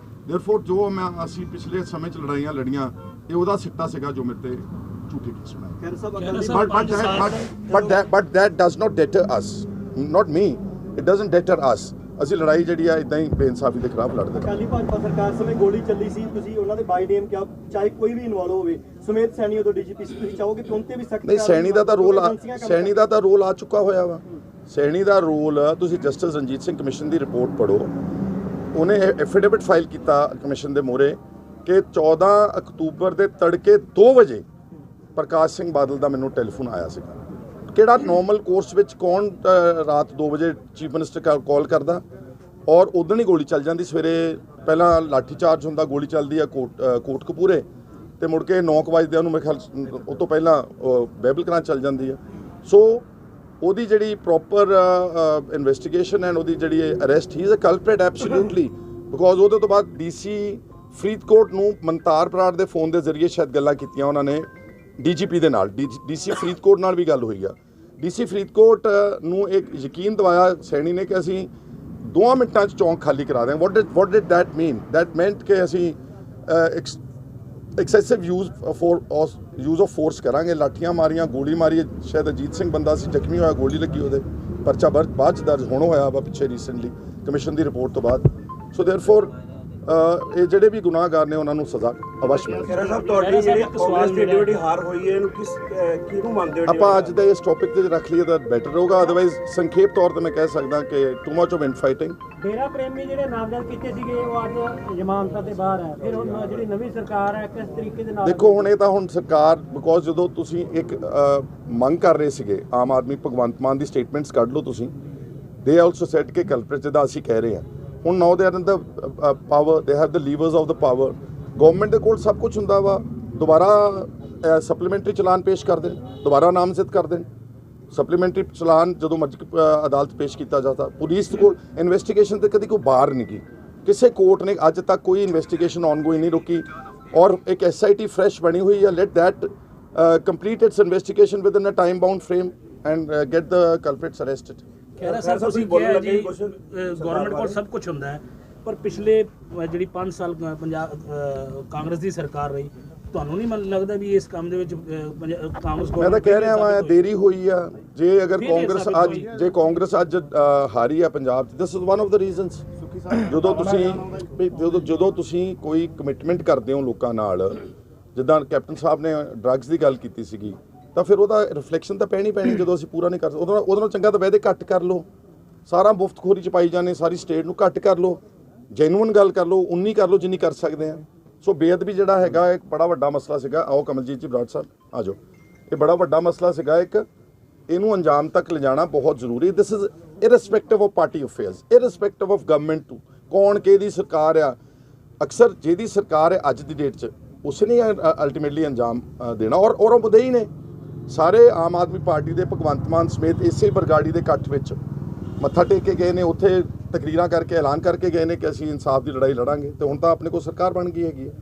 ਦੇਅਰਫੋਰ ਜੋ ਅਸੀਂ ਪਿਛਲੇ ਸਮੇਂ 'ਚ ਲੜਾਈਆਂ ਲੜੀਆਂ, ਇਹ ਉਹਦਾ ਸਿੱਟਾ ਸੀਗਾ ਜੋ ਮੇਰੇ ਤੇ ਝੂਠੇ ਕੇਸ ਬਣਾਏ। But that does not deter us, not me, it doesn't deter us। ਅਸੀਂ ਲੜਾਈ ਜਿਹੜੀ ਆ ਇਦਾਂ ਹੀ ਬੇਇਨਸਾਫੀ ਦੇ ਖਿਲਾਫ ਲੜਦੇ ਹਾਂ। ਅਕਾਲੀ ਭਾਜਪਾ ਸਰਕਾਰ ਸਮੇਂ ਗੋਲੀ ਚੱਲੀ ਸੀ, ਤੁਸੀਂ ਉਹਨਾਂ ਦੇ ਬਾਈ ਨੇਮ ਕਿਹਾ, ਚਾਹੇ ਕੋਈ ਵੀ ਇਨਵੋਲਵ ਹੋਵੇ, ਸਮੇਤ ਸੈਣੀ ਉਦੋਂ ਡੀਜੀਪੀ ਸੀ, ਤੁਸੀਂ ਚਾਹੋਗੇ ਕਿ ਉਹਨਾਂ ਤੇ ਵੀ ਸਖਤ? ਨਹੀਂ, ਸੈਣੀ ਦਾ ਤਾਂ ਰੋਲ ਆ ਚੁੱਕਾ ਹੋਇਆ ਵਾ। ਸੈਣੀ ਦਾ ਰੋਲ ਤੁਸੀਂ ਜਸਟਿਸ ਰਣਜੀਤ ਸਿੰਘ ਕਮਿਸ਼ਨ ਦੀ ਰਿਪੋਰਟ ਪੜ੍ਹੋ। ਉਹਨੇ ਐਫੀਡੇਵਿਟ ਫਾਈਲ ਕੀਤਾ ਕਮਿਸ਼ਨ ਦੇ ਮੂਹਰੇ ਕਿ 14 ਅਕਤੂਬਰ ਦੇ ਤੜਕੇ 2 ਵਜੇ ਪ੍ਰਕਾਸ਼ ਸਿੰਘ ਬਾਦਲ ਦਾ ਮੈਨੂੰ ਟੈਲੀਫੋਨ ਆਇਆ ਸੀਗਾ। ਕਿਹੜਾ ਨੋਰਮਲ ਕੋਰਸ ਵਿੱਚ ਕੌਣ ਰਾਤ 2 ਵਜੇ ਚੀਫ ਮਿਨਿਸਟਰ ਕਾਲ ਕਰਦਾ, ਔਰ ਉਦੋਂ ਹੀ ਗੋਲੀ ਚੱਲ ਜਾਂਦੀ। ਸਵੇਰੇ ਪਹਿਲਾਂ ਲਾਠੀ ਚਾਰਜ ਹੁੰਦਾ, ਗੋਲੀ ਚੱਲਦੀ ਆ ਕੋਟਕਪੂਰੇ, ਤੇ ਮੁੜ ਕੇ 9 ਵਜੇ ਉਹਨੂੰ ਮੇਰੇ ਖਿਆਲ ਉਹ ਤੋਂ ਪਹਿਲਾਂ ਬੈਬਲ ਕਰਾਂ ਚੱਲ ਜਾਂਦੀ ਆ। ਸੋ ਉਹਦੀ ਜਿਹੜੀ ਪ੍ਰੋਪਰ ਇਨਵੈਸਟੀਗੇਸ਼ਨ ਐਂਡ ਉਹਦੀ ਜਿਹੜੀ arrest, he is a culprit absolutely, because ਉਹਦੇ ਤੋਂ ਬਾਅਦ ਡੀਸੀ ਫਰੀਦਕੋਟ ਨੂੰ ਮਨਤਾਰ ਬਰਾੜ ਦੇ ਫੋਨ ਦੇ ਜ਼ਰੀਏ ਸ਼ਾਇਦ ਗੱਲਾਂ ਕੀਤੀਆਂ ਉਹਨਾਂ ਨੇ ਡੀਜੀਪੀ ਦੇ ਨਾਲ। ਡੀਸੀ ਫਰੀਦਕੋਟ ਨਾਲ ਵੀ ਗੱਲ ਹੋਈ ਆ। ਡੀਸੀ ਫਰੀਦਕੋਟ ਨੂੰ ਇੱਕ ਯਕੀਨ ਦਿਵਾਇਆ ਸੈਣੀ ਨੇ ਕਿ ਅਸੀਂ 2 ਮਿੰਟਾਂ 'ਚ ਚੌਂਕ ਖਾਲੀ ਕਰਾ ਦੇਂ। what did that mean? That meant ਕਿ ਅਸੀਂ ਐਕਸੈਸਿਵ ਯੂਜ਼ ਆਫ ਫੋਰਸ ਕਰਾਂਗੇ, ਲਾਠੀਆਂ ਮਾਰੀਆਂ, ਗੋਲੀ ਮਾਰੀ। ਸ਼ਾਇਦ ਅਜੀਤ ਸਿੰਘ ਬੰਦਾ ਸੀ ਜ਼ਖਮੀ ਹੋਇਆ, ਗੋਲੀ ਲੱਗੀ ਉਹਦੇ, ਪਰਚਾ ਬਾਅਦ 'ਚ ਦਰਜ ਹੁਣ ਹੋਇਆ ਵਾ ਪਿੱਛੇ ਰੀਸੈਂਟਲੀ ਕਮਿਸ਼ਨ ਦੀ ਰਿਪੋਰਟ ਤੋਂ ਬਾਅਦ। ਸੋ ਦੇਅਰਫੋਰ ਇਹ ਜਿਹੜੇ ਵੀ ਗੁਨਾਹਗਾਰ ਨੇ ਉਹਨਾਂ ਨੂੰ ਸਜ਼ਾ ਅਵਸ਼ ਮਿਲੇ। ਖਹਿਰਾ ਸਾਹਿਬ, ਤੁਹਾਡੀ ਜਿਹੜੀ ਕਾਂਗਰਸ ਦੀ ਏਡੀ ਵੱਡੀ ਹਾਰ ਹੋਈ ਹੈ, ਇਹਨੂੰ ਕਿਹਨੂੰ ਮੰਨਦੇ ਹੋ? ਆਪਾਂ ਅੱਜ ਦੇ ਇਸ ਟੌਪਿਕ ਤੇ ਰੱਖ ਲਈਏ ਤਾਂ ਬੈਟਰ ਰਹੂਗਾ। ਅਦਰਵਾਈਜ਼ ਸੰਖੇਪ ਤੌਰ ਤੇ ਮੈਂ ਕਹਿ ਸਕਦਾ ਕਿ ਟੂ ਮਚ ਆਫ ਇਨਫਾਈਟਿੰਗ। ਡੇਰਾ ਪ੍ਰੇਮੀ ਜਿਹੜੇ ਨਾਮਜ਼ਦ ਕੀਤੇ ਸੀਗੇ ਉਹ ਅੱਜ ਜ਼ਮਾਨਤਾਂ ਤੇ ਬਾਹਰ ਹੈ। ਫਿਰ ਹੁਣ ਜਿਹੜੀ ਨਵੀਂ ਸਰਕਾਰ ਹੈ ਕਿਸ ਤਰੀਕੇ ਦੇ ਨਾਲ? ਦੇਖੋ ਹੁਣ ਇਹ ਤਾਂ ਹੁਣ ਸਰਕਾਰ, ਬਿਕੋਜ਼ ਜਦੋਂ ਤੁਸੀਂ ਇੱਕ ਮੰਗ ਕਰ ਰਹੇ ਸੀਗੇ, ਆਮ ਆਦਮੀ ਭਗਵੰਤ ਮਾਨ ਦੀ ਸਟੇਟਮੈਂਟਸ ਕੱਢ ਲਓ ਤੁਸੀਂ, ਦੇ ਆਲਸੋ ਸੈਟ ਕਿ ਕਲਪਰੇਟ ਜਿਹਦਾ ਅਸੀਂ ਕਹਿ ਰਹੇ ਹਾਂ। ਹੁਣ now they are in the power, they have the levers of the power. Government ਦੇ ਕੋਲ ਸਭ ਕੁਝ ਹੁੰਦਾ ਵਾ। ਦੁਬਾਰਾ ਸਪਲੀਮੈਂਟਰੀ ਚਲਾਨ ਪੇਸ਼ ਕਰ ਦੇਣ, ਦੁਬਾਰਾ ਨਾਮਜ਼ਦ ਕਰ ਦੇਣ। ਸਪਲੀਮੈਂਟਰੀ ਚਲਾਨ ਜਦੋਂ ਮਰਜ਼ੀ ਅਦਾਲਤ ਪੇਸ਼ ਕੀਤਾ ਜਾਂਦਾ। ਪੁਲਿਸ ਦੇ ਕੋਲ ਇਨਵੈਸਟੀਗੇਸ਼ਨ ਤੇ ਕਦੀ ਕੋਈ ਬਾਹਰ ਨਹੀਂ ਗਈ, ਕਿਸੇ ਕੋਰਟ ਨੇ ਅੱਜ ਤੱਕ ਕੋਈ ਇਨਵੈਸਟੀਗੇਸ਼ਨ ਆਨਗੋਇੰਗ ਨਹੀਂ ਰੋਕੀ। ਔਰ ਇੱਕ SIT ਫਰੈਸ਼ ਬਣੀ ਹੋਈ ਹੈ। Let that complete its investigation within a time bound frame and get the culprits arrested. Khaira sahib, ਤੁਸੀਂ ਕਿਹਾ ਜੀ ਗਵਰਨਮੈਂਟ ਕੋਲ ਸਭ ਕੁਝ ਹੁੰਦਾ ਹੈ, ਪਰ ਪਿਛਲੇ ਜਿਹੜੀ 5 ਸਾਲ ਪੰਜਾਬ ਕਾਂਗਰਸ ਦੀ ਸਰਕਾਰ ਰਹੀ, ਤੁਹਾਨੂੰ ਨਹੀਂ ਲੱਗਦਾ ਵੀ ਇਸ ਕੰਮ ਦੇ ਵਿੱਚ ਕਾਂਗਰਸ ਮੈਂ ਤਾਂ ਕਹਿ ਰਿਹਾ ਵਾਂ ਦੇਰੀ ਹੋਈ ਆ। ਜੇ ਅਗਰ ਕਾਂਗਰਸ ਅੱਜ ਹਾਰੀ ਆ ਪੰਜਾਬ 'ਚ, this is one of the reasons. ਜਦੋਂ ਤੁਸੀਂ ਕੋਈ ਕਮਿਟਮੈਂਟ ਕਰਦੇ ਹੋ ਲੋਕਾਂ ਨਾਲ, ਜਿੱਦਾਂ ਕੈਪਟਨ ਸਾਹਿਬ ਨੇ ਡਰੱਗਸ ਦੀ ਗੱਲ ਕੀਤੀ ਸੀਗੀ, ਤਾਂ ਫਿਰ ਉਹਦਾ ਰਿਫਲੈਕਸ਼ਨ ਤਾਂ ਪੈਣੀ ਜਦੋਂ ਅਸੀਂ ਪੂਰਾ ਨਹੀਂ ਕਰ ਸਕਦੇ। ਉਹਦੇ ਨਾਲ ਚੰਗਾ ਤਾਂ ਵਾਅਦੇ ਘੱਟ ਕਰ ਲਓ, ਸਾਰਾ ਮੁਫਤਖੋਰੀ ਚ ਪਾਈ ਜਾਂਦੇ, ਸਾਰੀ ਸਟੇਟ ਨੂੰ ਘੱਟ ਕਰ ਲਓ, ਜੈਨੂਅਨ ਗੱਲ ਕਰ ਲਓ, ਉਨੀ ਕਰ ਲਓ ਜਿੰਨੀ ਕਰ ਸਕਦੇ ਆ। ਸੋ ਬੇਅਦਬੀ ਜਿਹੜਾ ਹੈਗਾ ਇੱਕ ਬੜਾ ਵੱਡਾ ਮਸਲਾ ਸੀਗਾ। ਆਓ ਕਮਲਜੀਤ ਜੀ ਬਰਾੜ ਸਾਹਿਬ ਆ ਜਾਓ। ਇਹ ਬੜਾ ਵੱਡਾ ਮਸਲਾ ਸੀਗਾ ਇੱਕ, ਇਹਨੂੰ ਅੰਜਾਮ ਤੱਕ ਲਿਜਾਣਾ ਬਹੁਤ ਜ਼ਰੂਰੀ। This is irrespective of party affairs, irrespective of government to ਕੌਣ ਕਿਹਦੀ ਸਰਕਾਰ ਆ। ਅਕਸਰ ਜਿਹਦੀ ਸਰਕਾਰ ਹੈ ਅੱਜ ਦੀ ਡੇਟ 'ਚ ਉਸਨੇ ਅਲਟੀਮੇਟਲੀ ਅੰਜਾਮ ਦੇਣਾ। ਔਰ ਉਹ ਮੁੱਦੇ ਹੀ ਨੇ ਸਾਰੇ ਆਮ ਆਦਮੀ ਪਾਰਟੀ ਦੇ ਭਗਵੰਤ ਮਾਨ ਸਮੇਤ ਇਸੇ ਬਰਗਾੜੀ ਦੇ ਇਕੱਠ ਵਿੱਚ ਮੱਥਾ ਟੇਕ ਕੇ ਗਏ ਨੇ, ਉੱਥੇ ਤਕਰੀਰਾਂ ਕਰਕੇ ਐਲਾਨ ਕਰਕੇ ਗਏ ਨੇ ਕਿ ਅਸੀਂ ਇਨਸਾਫ ਦੀ ਲੜਾਈ ਲੜਾਂਗੇ। ਤੇ ਹੁਣ ਤਾਂ ਆਪਣੇ ਕੋਲ ਸਰਕਾਰ ਬਣ ਗਈ ਹੈਗੀ ਹੈ।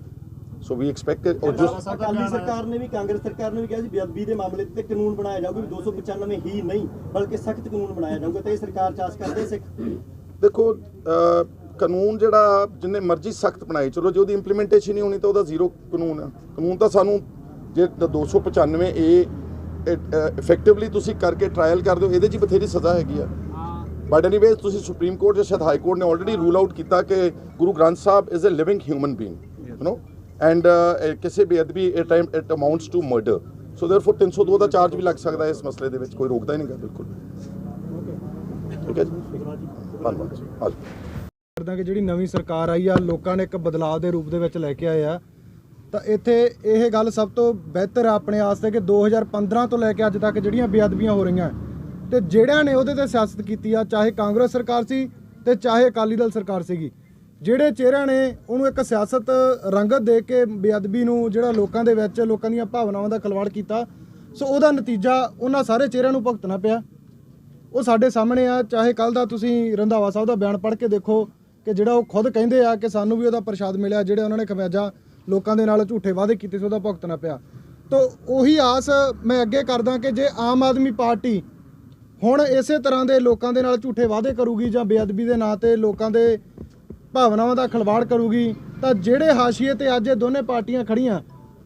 ਸੋ ਵੀ ਐਕਸਪੈਕਟ। ਔਰ ਜੋ ਅਕਾਲੀ ਸਰਕਾਰ ਨੇ ਵੀ, ਕਾਂਗਰਸ ਸਰਕਾਰ ਨੇ ਵੀ ਕਿਹਾ ਸੀ ਬੇਅਦਬੀ ਦੇ ਮਾਮਲੇ ਤੇ ਕਾਨੂੰਨ ਬਣਾਇਆ ਜਾਊਗਾ, 295 ਹੀ ਨਹੀਂ ਬਲਕਿ ਸਖਤ ਕਾਨੂੰਨ ਬਣਾਇਆ ਜਾਊਗਾ। ਤੇ ਇਹ ਸਰਕਾਰ ਚਾਸ ਕਰਦੇ ਸਿੱਖ। ਦੇਖੋ ਕਾਨੂੰਨ ਜਿਹੜਾ ਜਿੰਨੇ ਮਰਜ਼ੀ ਸਖਤ ਬਣਾਏ, ਚਲੋ ਜੇ ਉਹਦੀ ਇੰਪਲੀਮੈਂਟੇਸ਼ਨ ਨਹੀਂ ਹੋਣੀ ਤਾਂ ਉਹਦਾ ਜ਼ੀਰੋ ਕਾਨੂੰਨ ਹੈ। ਕਾਨੂੰਨ ਤਾਂ ਸਾਨੂੰ ਜੇ 295 ਇਫੈਕਟਿਵਲੀ ਤੁਸੀਂ ਕਰਕੇ ਟਰਾਇਲ ਕਰਦੇ ਹੋ, ਇਹਦੇ 'ਚ ਬਥੇਰੀ ਸਜ਼ਾ ਹੈਗੀ ਆ। ਬਟ ਐਨੀਵੇਜ਼ ਤੁਸੀਂ ਸੁਪਰੀਮ ਕੋਰਟ ਜਾਂ ਸ਼ਾਇਦ ਹਾਈ ਕੋਰਟ ਨੇ ਆਲਰੇਡੀ ਰੂਲ ਆਊਟ ਕੀਤਾ ਕਿ Guru Granth Sahib is a living human being, you know, and ਕਿਸੇ ਬੇਅਦਬੀ it amounts to murder. So therefore 302 ਦਾ ਚਾਰਜ ਵੀ ਲੱਗ ਸਕਦਾ ਇਸ ਮਸਲੇ ਦੇ ਵਿੱਚ, ਕੋਈ ਰੋਕਦਾ ਹੀ ਨਹੀਂ ਗਾ ਬਿਲਕੁਲ। ਠੀਕ ਹੈ ਜੀ, ਧੰਨਵਾਦ ਜੀ। ਆ ਕਰਦਾ ਕਿ ਜਿਹੜੀ ਨਵੀਂ ਸਰਕਾਰ ਆਈ ਆ, ਲੋਕਾਂ ਨੇ ਇੱਕ ਬਦਲਾਅ ਦੇ ਰੂਪ ਦੇ ਵਿੱਚ ਲੈ ਕੇ ਆਏ ਆ, ਤਾਂ ਇੱਥੇ ਇਹ ਗੱਲ ਸਭ ਤੋਂ ਬਿਹਤਰ ਆ ਆਪਣੇ ਵਾਸਤੇ ਕਿ 2015 ਤੋਂ ਲੈ ਕੇ ਅੱਜ ਤੱਕ ਜਿਹੜੀਆਂ ਬੇਅਦਬੀਆਂ ਹੋ ਰਹੀਆਂ ਤੇ ਜਿਹੜਿਆਂ ਨੇ ਉਹਦੇ ਤੇ ਸਿਆਸਤ ਕੀਤੀ ਆ, ਚਾਹੇ ਕਾਂਗਰਸ ਸਰਕਾਰ ਸੀ ਤੇ ਚਾਹੇ ਅਕਾਲੀ ਦਲ ਸਰਕਾਰ ਸੀਗੀ, ਜਿਹੜੇ ਚਿਹਰਿਆਂ ਨੇ ਉਹਨੂੰ ਇੱਕ ਸਿਆਸਤ ਰੰਗਤ ਦੇ ਕੇ ਬੇਅਦਬੀ ਨੂੰ ਜਿਹੜਾ ਲੋਕਾਂ ਦੇ ਵਿੱਚ ਲੋਕਾਂ ਦੀਆਂ ਭਾਵਨਾਵਾਂ ਦਾ ਖਿਲਵਾੜ ਕੀਤਾ, ਸੋ ਉਹਦਾ ਨਤੀਜਾ ਉਹਨਾਂ ਸਾਰੇ ਚਿਹਰਿਆਂ ਨੂੰ ਭੁਗਤਣਾ ਪਿਆ। ਉਹ ਸਾਡੇ ਸਾਹਮਣੇ ਆ। ਚਾਹੇ ਕੱਲ ਦਾ ਤੁਸੀਂ ਰੰਧਾਵਾ ਸਾਹਿਬ ਦਾ ਬਿਆਨ ਪੜ੍ਹ ਕੇ ਦੇਖੋ ਕਿ ਜਿਹੜਾ ਉਹ ਖੁਦ ਕਹਿੰਦੇ ਆ ਕਿ ਸਾਨੂੰ ਵੀ ਉਹਦਾ ਪ੍ਰਸ਼ਾਦ ਮਿਲਿਆ, ਜਿਹੜੇ ਉਹਨਾਂ ਨੇ ਖਮਿਆਜਾ ਲੋਕਾਂ ਦੇ ਨਾਲ ਝੂਠੇ ਵਾਅਦੇ ਕੀਤੇ ਸੀ ਉਹਦਾ ਭੁਗਤਣਾ ਪਿਆ। ਤਾਂ ਉਹੀ ਆਸ ਮੈਂ ਅੱਗੇ ਕਰਦਾ ਕਿ ਜੇ ਆਮ ਆਦਮੀ ਪਾਰਟੀ ਹੁਣ ਇਸੇ ਤਰ੍ਹਾਂ ਦੇ ਲੋਕਾਂ ਦੇ ਨਾਲ ਝੂਠੇ ਵਾਅਦੇ ਕਰੂਗੀ ਜਾਂ ਬੇਅਦਬੀ ਦੇ ਨਾਂ ਤੇ ਲੋਕਾਂ ਦੇ ਭਾਵਨਾਵਾਂ ਦਾ ਖਿਲਵਾੜ ਕਰੂਗੀ, ਤਾਂ ਜਿਹੜੇ ਹਾਸ਼ੀਏ ਤੇ ਅੱਜ ਇਹ ਦੋਨੇ ਪਾਰਟੀਆਂ ਖੜੀਆਂ,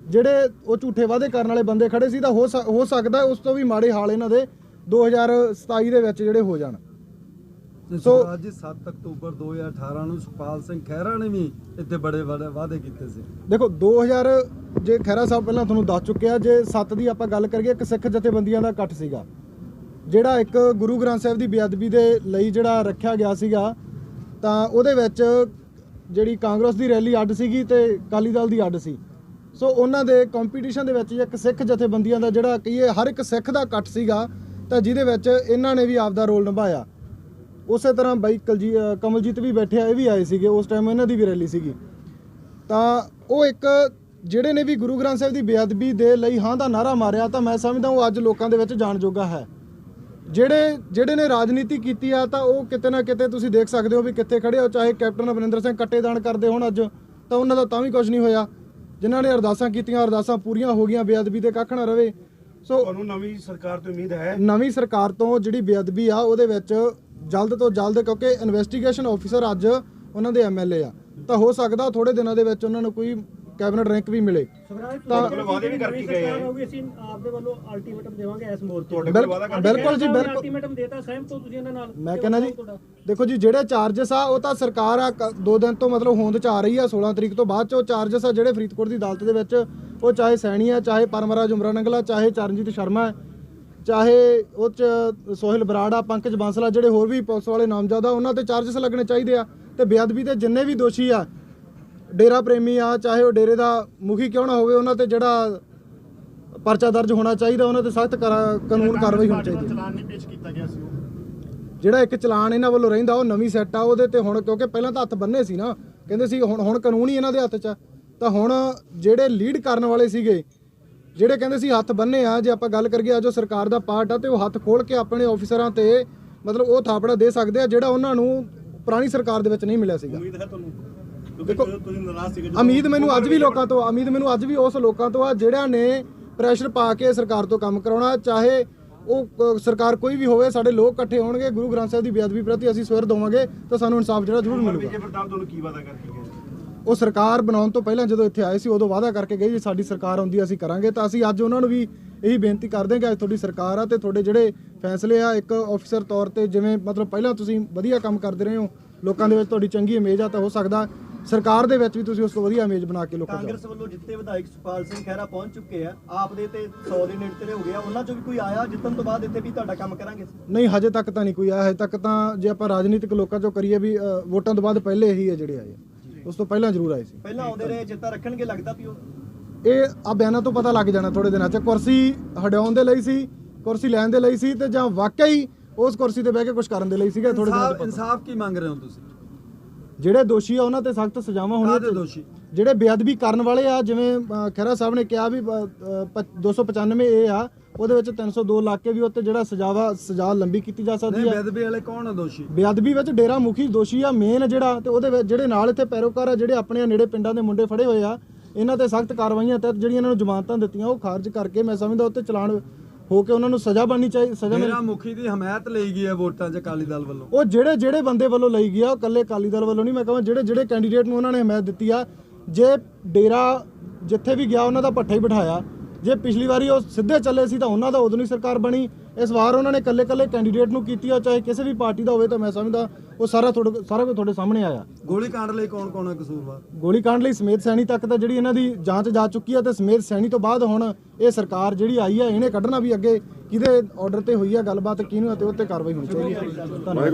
ਜਿਹੜੇ ਉਹ ਝੂਠੇ ਵਾਅਦੇ ਕਰਨ ਵਾਲੇ ਬੰਦੇ ਖੜੇ ਸੀ, ਤਾਂ ਹੋ ਸਕਦਾ ਉਸ ਤੋਂ ਵੀ ਮਾੜੇ ਹਾਲ ਇਹਨਾਂ ਦੇ 2027 ਦੇ ਵਿੱਚ ਜਿਹੜੇ ਹੋ ਜਾਣ। ਸੋ ਅੱਜ 7 ਅਕਤੂਬਰ 2018 ਨੂੰ ਸੁਖਪਾਲ ਸਿੰਘ ਖਹਿਰਾ ਨੇ ਵੀ ਇੱਥੇ ਬੜੇ ਵਾਅਦੇ ਕੀਤੇ ਸੀ। ਦੇਖੋ 2000 ਜੇ ਖਹਿਰਾ ਸਾਹਿਬ ਪਹਿਲਾਂ ਤੁਹਾਨੂੰ ਦੱਸ ਚੁੱਕਿਆ, ਜੇ 7 ਦੀ ਆਪਾਂ ਗੱਲ ਕਰੀਏ, ਇੱਕ ਸਿੱਖ ਜਥੇਬੰਦੀਆਂ ਦਾ ਇਕੱਠ ਸੀਗਾ ਜਿਹੜਾ ਇੱਕ ਗੁਰੂ ਗ੍ਰੰਥ ਸਾਹਿਬ ਦੀ ਬੇਅਦਬੀ ਦੇ ਲਈ ਜਿਹੜਾ ਰੱਖਿਆ ਗਿਆ ਸੀਗਾ, ਤਾਂ ਉਹਦੇ ਵਿੱਚ ਜਿਹੜੀ ਕਾਂਗਰਸ ਦੀ ਰੈਲੀ ਅੱਡ ਸੀਗੀ ਤੇ ਅਕਾਲੀ ਦਲ ਦੀ ਅੱਡ ਸੀ। ਸੋ ਉਹਨਾਂ ਦੇ ਕੰਪੀਟੀਸ਼ਨ ਦੇ ਵਿੱਚ ਇੱਕ ਸਿੱਖ ਜਥੇਬੰਦੀਆਂ ਦਾ ਜਿਹੜਾ ਕਹੀਏ ਹਰ ਇੱਕ ਸਿੱਖ ਦਾ ਇਕੱਠ ਸੀਗਾ, ਤਾਂ ਜਿਹਦੇ ਵਿੱਚ ਇਹਨਾਂ ਨੇ ਵੀ ਆਪਦਾ ਰੋਲ ਨਿਭਾਇਆ। ਉਸੇ ਤਰ੍ਹਾਂ ਬਾਈ ਕਮਲਜੀਤ ਵੀ ਬੈਠਿਆ, ਇਹ ਵੀ ਆਏ ਸੀਗੇ, ਉਸ ਟਾਈਮ ਇਹਨਾਂ ਦੀ ਵੀ ਰੈਲੀ ਸੀਗੀ। ਤਾਂ ਉਹ ਇੱਕ ਜਿਹੜੇ ਨੇ ਵੀ ਗੁਰੂ ਗ੍ਰੰਥ ਸਾਹਿਬ ਦੀ ਬੇਅਦਬੀ ਦੇ ਲਈ ਹਾਂ ਦਾ ਨਾਅਰਾ ਮਾਰਿਆ, ਤਾਂ ਮੈਂ ਸਮਝਦਾ ਉਹ ਅੱਜ ਲੋਕਾਂ ਦੇ ਵਿੱਚ ਜਾਣ ਜੋਗਾ ਹੈ। ਜਿਹੜੇ ਨੇ ਰਾਜਨੀਤੀ ਕੀਤੀ ਆ, ਤਾਂ ਉਹ ਕਿਤੇ ਨਾ ਕਿਤੇ ਤੁਸੀਂ ਦੇਖ ਸਕਦੇ ਹੋ ਵੀ ਕਿੱਥੇ ਖੜੇ ਹੋ। ਚਾਹੇ ਕੈਪਟਨ ਅਮਰਿੰਦਰ ਸਿੰਘ ਕੱਟੇਦਾਨ ਕਰਦੇ ਹੋਣ ਅੱਜ, ਤਾਂ ਉਹਨਾਂ ਦਾ ਤਾਂ ਵੀ ਕੁਝ ਨਹੀਂ ਹੋਇਆ। ਜਿਨ੍ਹਾਂ ਨੇ ਅਰਦਾਸਾਂ ਕੀਤੀਆਂ, ਅਰਦਾਸਾਂ ਪੂਰੀਆਂ ਹੋ ਗਈਆਂ, ਬੇਅਦਬੀ ਤੇ ਕੱਖ ਨਾ ਰਵੇ। ਸੋ ਤੁਹਾਨੂੰ ਨਵੀਂ ਸਰਕਾਰ ਤੋਂ ਉਮੀਦ ਹੈ? ਨਵੀਂ ਸਰਕਾਰ ਤੋਂ ਜਿਹੜੀ ਬੇਅਦਬੀ ਆ ਉਹਦੇ ਵਿੱਚ ਜਲਦ ਤੋਂ ਜਲਦ, ਕਿਉਂਕਿ ਇਨਵੈਸਟੀਗੇਸ਼ਨ ਆਫੀਸਰ ਅੱਜ ਉਹਨਾਂ ਦੇ ਐਮਐਲਏ ਆ, ਤਾਂ ਹੋ ਸਕਦਾ ਥੋੜੇ ਦਿਨਾਂ ਦੇ ਵਿੱਚ ਉਹਨਾਂ ਨੂੰ ਕੋਈ ਕੈਬਨਿਟ ਰੈਂਕ ਵੀ ਮਿਲੇ। ਤਾਂ ਵਾਅਦੇ ਵੀ ਕਰਕੇ ਗਏ ਆ, ਅਸੀਂ ਆਪਦੇ ਵੱਲੋਂ ਅਲਟੀਮੇਟਮ ਦੇਵਾਂਗੇ ਇਸ ਮੋਰਚੇ ਤੇ। ਬਿਲਕੁਲ ਜੀ, ਬਿਲਕੁਲ ਅਲਟੀਮੇਟਮ ਦੇਤਾ, ਸਹਿਮਤ ਹੋ ਤੁਸੀਂ ਇਹਨਾਂ ਨਾਲ? ਮੈਂ ਕਹਿੰਦਾ ਜੀ ਦੇਖੋ ਜੀ, ਜਿਹੜੇ ਚਾਰਜਸ ਆ ਉਹ ਤਾਂ ਸਰਕਾਰ ਆ 2 ਦਿਨ ਤੋਂ ਮਤਲਬ ਹੋਂਦ ਚ ਆ ਰਹੀ ਆ। 16 ਤਰੀਕ ਤੋਂ ਬਾਅਦ ਚ ਉਹ ਚਾਰਜਸ ਆ ਜਿਹੜੇ ਫਰੀਦਕੋਟ ਦੀ ਅਦਾਲਤ ਦੇ ਵਿੱਚ, ਉਹ ਚਾਹੇ ਸੈਣੀ ਆ, ਚਾਹੇ ਪਰਮਰਾਜ ਉਮਰਾ ਨੰਗਲਾ, ਚਾਹੇ ਚਰਨਜੀਤ ਸ਼ਰਮਾ, ਚਾਹੇ ਉਹ ਚ ਸੋਹਿਲ ਬਰਾੜ ਆ, ਪੰਕਜ ਬਾਂਸਲਾ, ਜਿਹੜੇ ਹੋਰ ਵੀ ਪੁਲਿਸ ਵਾਲੇ ਨਾਮਜ਼ਦ ਆ, ਉਹਨਾਂ ਤੇ ਚਾਰਜਸ ਲੱਗਣੇ ਚਾਹੀਦੇ ਆ। ਤੇ ਬੇਅਦਬੀ ਦੇ ਜਿੰਨੇ ਵੀ ਦੋਸ਼ੀ ਆ, ਡੇਰਾ ਪ੍ਰੇਮੀ ਆ, ਚਾਹੇ ਉਹ ਡੇਰੇ ਦਾ ਮੁਖੀ ਕਿਉਂ ਨਾ ਹੋਵੇ, ਉਹਨਾਂ ਤੇ ਜਿਹੜਾ ਪਰਚਾ ਦਰਜ ਹੋਣਾ ਚਾਹੀਦਾ, ਉਹਨਾਂ ਤੇ ਸਖਤ ਕਾਨੂੰਨ ਕਾਰਵਾਈ ਹੋਣੀ ਚਾਹੀਦੀ। ਚਲਾਨ ਨਹੀਂ ਪੇਸ਼ ਕੀਤਾ ਗਿਆ ਸੀ, ਜਿਹੜਾ ਇੱਕ ਚਲਾਨ ਇਹਨਾਂ ਵੱਲੋਂ ਰਹਿੰਦਾ ਉਹ ਨਵੀਂ ਸੈੱਟ ਆ ਉਹਦੇ ਤੇ ਹੁਣ, ਕਿਉਂਕਿ ਪਹਿਲਾਂ ਤਾਂ ਹੱਥ ਬੰਨੇ ਸੀ ਨਾ, ਕਹਿੰਦੇ ਸੀ ਹੁਣ ਕਾਨੂੰਨ ਹੀ ਇਹਨਾਂ ਦੇ ਹੱਥ 'ਚ ਆ। ਤਾਂ ਹੁਣ ਜਿਹੜੇ ਲੀਡ ਕਰਨ ਵਾਲੇ ਸੀਗੇ, ਜਿਹੜੇ ਕਹਿੰਦੇ ਸੀ ਹੱਥ ਬੰਨੇ ਆ, ਜੇ ਆਪਾਂ ਗੱਲ ਕਰੀਏ ਅੱਜ ਉਹ ਸਰਕਾਰ ਦਾ ਪਾਰਟ ਆ, ਤੇ ਉਹ ਹੱਥ ਖੋਲ ਕੇ ਆਪਣੇ ਆਫੀਸਰਾਂ ਤੇ ਮਤਲਬ ਉਹ ਥਾਪੜਾ ਦੇ ਸਕਦੇ ਆ ਜਿਹੜਾ ਉਹਨਾਂ ਨੂੰ ਪੁਰਾਣੀ ਸਰਕਾਰ ਦੇ ਵਿੱਚ ਨਹੀਂ ਮਿਲਿਆ ਸੀਗਾ। ਉਮੀਦ ਹੈ ਤੁਹਾਨੂੰ? ਦੇਖੋ ਤੁਸੀਂ ਨਾਰਾਜ਼ ਸੀਗੇ। ਉਮੀਦ ਮੈਨੂੰ ਅੱਜ ਵੀ ਲੋਕਾਂ ਤੋਂ, ਉਸ ਲੋਕਾਂ ਤੋਂ ਆ ਜਿਹੜਿਆਂ ਨੇ ਪ੍ਰੈਸ਼ਰ ਪਾ ਕੇ ਸਰਕਾਰ ਤੋਂ ਕੰਮ ਕਰਾਉਣਾ। ਚਾਹੇ ਉਹ ਸਰਕਾਰ ਕੋਈ ਵੀ ਹੋਵੇ, ਸਾਡੇ ਲੋਕ ਇਕੱਠੇ ਹੋਣਗੇ, ਗੁਰੂ ਗ੍ਰੰਥ ਸਾਹਿਬ ਦੀ ਬੇਅਦਬੀ ਪ੍ਰਤੀ ਅਸੀਂ ਸਵੇਰ ਦਵਾਂਗੇ ਤਾਂ ਸਾਨੂੰ ਇਨਸਾਫ ਜਿਹੜਾ ਜ਼ਰੂਰ ਮਿਲੂਗਾ। ਵਿਜੇ ਪ੍ਰਤਾਪ ਤੁਹਾਨੂੰ ਕੀ ਵਾਅਦਾ ਕਰਕੇ ਗਏ? ਉਹ ਸਰਕਾਰ ਬਣਾਉਣ ਤੋਂ ਪਹਿਲਾਂ ਜਦੋਂ ਇੱਥੇ ਆਏ ਸੀ ਉਦੋਂ ਵਾਅਦਾ ਕਰਕੇ ਗਏ ਜੀ ਸਾਡੀ ਸਰਕਾਰ ਆਉਂਦੀ ਅਸੀਂ ਕਰਾਂਗੇ, ਤਾਂ ਅਸੀਂ ਅੱਜ ਉਹਨਾਂ ਨੂੰ ਵੀ ਇਹੀ ਬੇਨਤੀ ਕਰਦੇ ਹਾਂ ਕਿ ਅੱਜ ਤੁਹਾਡੀ ਸਰਕਾਰ ਆ ਤੇ ਤੁਹਾਡੇ ਜਿਹੜੇ ਫੈਸਲੇ ਆ ਇੱਕ ਆਫੀਸਰ ਤੌਰ ਤੇ ਜਿਵੇਂ ਮਤਲਬ ਪਹਿਲਾਂ ਤੁਸੀਂ ਵਧੀਆ ਕੰਮ ਕਰਦੇ ਰਹੇ ਹੋ, ਲੋਕਾਂ ਦੇ ਵਿੱਚ ਤੁਹਾਡੀ ਚੰਗੀ ਇਮੇਜ ਆ, ਤਾਂ ਹੋ ਸਕਦਾ ਸਰਕਾਰ ਦੇ ਵਿੱਚ ਵੀ ਤੁਸੀਂ ਉਸ ਤੋਂ ਵਧੀਆ ਇਮੇਜ ਬਣਾ ਕੇ ਲੋਕਾਂ ਨੂੰ ਕਾਂਗਰਸ ਵੱਲੋਂ ਜਿੱਤੇ ਵਿਧਾਇਕ ਸੁਖਪਾਲ ਸਿੰਘ ਖਹਿਰਾ ਪਹੁੰਚ ਚੁੱਕੇ ਆ, ਆਪ ਦੇ ਤੇ 100 ਦੇ ਨੇੜੇ ਹੋ ਗਿਆ, ਉਹਨਾਂ ਚੋਂ ਵੀ ਕੋਈ ਆਇਆ ਜਿੱਤਣ ਤੋਂ ਬਾਅਦ ਇੱਥੇ ਵੀ ਤੁਹਾਡਾ ਕੰਮ ਕਰਾਂਗੇ? ਨਹੀਂ, ਹਜੇ ਤੱਕ ਤਾਂ ਨਹੀਂ ਕੋਈ ਆਇਆ। ਹਜੇ ਤੱਕ ਤਾਂ ਜੇ ਆਪਾਂ ਰਾਜਨੀਤਿਕ ਲੋਕਾਂ ਚੋਂ ਕਰੀਏ ਵੀ ਵੋਟਾਂ ਤੋਂ ਬਾਅਦ ਪਹਿਲੇ ਇਹੀ ਹੈ ਜਿਹੜੇ ਆਏ ਆ, ਉਸ ਤੋਂ ਪਹਿਲਾਂ ਜ਼ਰੂਰ ਆਏ ਸੀ। ਪਹਿਲਾਂ ਆਉਂਦੇ ਰਹੇ, ਚੇਤਾ ਰੱਖਣਗੇ ਲੱਗਦਾ ਵੀ ਉਹ ਇਹ ਆ ਬਿਆਨਾਂ ਤੋਂ ਪਤਾ ਲੱਗ ਜਾਣਾ ਥੋੜੇ ਦਿਨਾਂ 'ਚ, ਕੁਰਸੀ ਹਟਾਉਣ ਦੇ ਲਈ ਸੀ, ਕੁਰਸੀ ਲੈਣ ਦੇ ਲਈ ਸੀ, ਤੇ ਜਾਂ ਵਾਕਈ ਉਸ ਕੁਰਸੀ ਤੇ ਬਹਿ ਕੇ ਕੁਝ ਕਰਨ ਦੇ ਲਈ ਸੀਗਾ। ਥੋੜੇ ਦਿਨਾਂ 'ਚ ਇਨਸਾਫ ਕੀ ਮੰਗ ਰਹੇ ਹੋ ਤੁਸੀਂ? ਜਿਹੜੇ ਦੋਸ਼ੀ ਆ ਉਹਨਾਂ ਤੇ ਸਖਤ ਸਜ਼ਾਵਾਂ ਹੋਣੀਆਂ। ਕਾਹਦੇ ਦੋਸ਼ੀ? ਜਿਹੜੇ ਬੇਅਦਬੀ ਕਰਨ ਵਾਲੇ ਆ, ਜਿਵੇਂ ਖਹਿਰਾ ਸਾਹਿਬ ਨੇ ਕਿਹਾ ਵੀ 295 ਏ ਆ, ਉਹਦੇ ਵਿੱਚ 302 ਲਾ ਕੇ ਵੀ ਉੱਤੇ ਜਿਹੜਾ ਸਜ਼ਾ ਲੰਬੀ ਕੀਤੀ ਜਾ ਸਕਦੀ ਨਹੀਂ, ਹੈ। ਬੇਅਦਬੀ ਵਾਲੇ ਕੌਣ ਆ ਦੋਸ਼ੀ? ਬੇਅਦਬੀ ਵਿੱਚ ਡੇਰਾ ਮੁਖੀ ਦੋਸ਼ੀ ਆ ਮੇਨ ਜਿਹੜਾ, ਤੇ ਉਹਦੇ ਵਿੱਚ ਜਿਹੜੇ ਨਾਲ ਇੱਥੇ ਪੈਰੋਕਾਰ ਆ, ਜਿਹੜੇ ਆਪਣੇ ਨੇੜੇ ਪਿੰਡਾਂ ਦੇ ਮੁੰਡੇ ਫੜੇ ਹੋਏ ਆ, ਇਹਨਾਂ ਤੇ ਸਖਤ ਕਾਰਵਾਈਆਂ ਤਹਿਤ ਜਿਹੜੀਆਂ ਇਹਨਾਂ ਨੂੰ ਜ਼ਮਾਨਤਾਂ ਦਿੱਤੀਆਂ ਉਹ ਖਾਰਜ ਕਰਕੇ ਮੈਂ ਸਮਝਦਾ ਉੱਤੇ ਚਲਾਨ ਹੋ ਕੇ ਉਹਨਾਂ ਨੂੰ ਸਜ਼ਾ ਬਣਨੀ ਚਾਹੀਦੀ। ਸਜ਼ਾ ਡੇਰਾ ਮੁਖੀ ਦੀ ਹਮਾਇਤ ਲਈ ਗਈ ਹੈ ਵੋਟਾਂ 'ਚ ਅਕਾਲੀ ਦਲ ਵੱਲੋਂ। ਉਹ ਜਿਹੜੇ ਬੰਦੇ ਵੱਲੋਂ ਲਈ ਗਿਆ, ਉਹ ਇਕੱਲੇ ਅਕਾਲੀ ਦਲ ਵੱਲੋਂ ਨਹੀਂ, ਮੈਂ ਕਹਾਂ ਜਿਹੜੇ ਕੈਂਡੀਡੇਟ ਨੂੰ ਉਹਨਾਂ ਨੇ ਹਮਾਇਤ ਦਿੱਤੀ ਆ, ਜੇ ਡੇਰਾ ਜਿੱਥੇ ਵੀ ਗਿਆ ਉਹਨਾਂ ਦਾ ਪੱਠਾ ਹੀ ਬਿਠਾਇਆ। ਜੇ ਪਿਛਲੀ ਵਾਰੀ ਉਹ ਸਿੱਧੇ ਚੱਲੇ ਸੀ ਤਾਂ ਉਹਨਾਂ ਦਾ ਉਦੋਂ ਨਹੀਂ ਸਰਕਾਰ ਬਣੀ, ਇਸ ਵਾਰ ਉਹਨਾਂ ਨੇ ਇਕੱਲੇ ਕੈਂਡੀਡੇਟ ਨੂੰ ਕੀਤੀ ਆ, ਚਾਹੇ ਕਿਸੇ ਵੀ ਪਾਰਟੀ ਦਾ ਹੋਵੇ, ਤਾਂ ਮੈਂ ਸਮਝਦਾ ਉਹ ਸਾਰਾ ਕੁਝ ਤੁਹਾਡੇ ਸਾਹਮਣੇ ਆਇਆ। ਗੋਲੀ ਕਾਂਡ ਲਈ ਕੌਣ ਹੈ ਕਸੂਰਵਾਰ? ਗੋਲੀ ਕਾਂਡ ਲਈ ਸਮੇਤ ਸੈਣੀ ਤੱਕ ਤਾਂ ਜਿਹੜੀ ਇਹਨਾਂ ਦੀ ਜਾਂਚ ਜਾ ਚੁੱਕੀ ਆ, ਤੇ ਸਮੇਤ ਸੈਣੀ ਤੋਂ ਬਾਅਦ ਹੁਣ ਇਹ ਸਰਕਾਰ ਜਿਹੜੀ ਆਈ ਆ, ਇਹਨੇ ਕੱਢਣਾ ਵੀ ਅੱਗੇ ਕਿਹਦੇ ਆਰਡਰ ਤੇ ਹੋਈ ਆ ਗੱਲਬਾਤ, ਕਿਹਨੂੰ, ਅਤੇ ਉਹ ਤੇ ਕਾਰਵਾਈ ਹੋਣੀ ਚਾਹੀਦੀ ਹੈ। ਧੰਨਵਾਦ।